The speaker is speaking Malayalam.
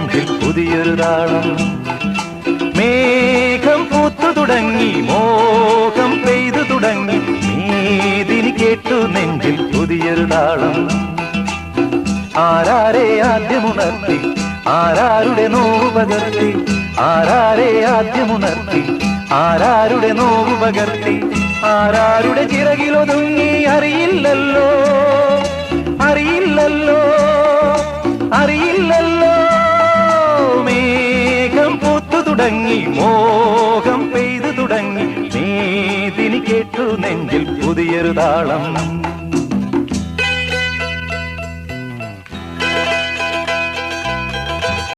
നെഞ്ചിൽ പുതിയൊരു താളം. മേഘം പൂത്തു തുടങ്ങി, മോഹം പെയ്തു തുടങ്ങി, മേദിനി കേട്ടു നെഞ്ചിൽ പുതിയൊരു താളം. ആരാരെ ആദ്യമുണർത്തി, ആരാരുടെ നോവ് പകർത്തി, ആരാരെ ആദ്യമുണർത്തി, ആരാരുടെ നോവ് പകർത്തി, ആരാരുടെ ചിറകിലൊതുങ്ങി അറിയില്ലല്ലോ, അറിയില്ലല്ലോ, അറിയില്ലല്ലോ. മേഘം പൂത്തു തുടങ്ങി, മോഹം പെയ്തു തുടങ്ങി, മേദിനി കേട്ടു നെഞ്ചിൽ പുതിയൊരു താളം.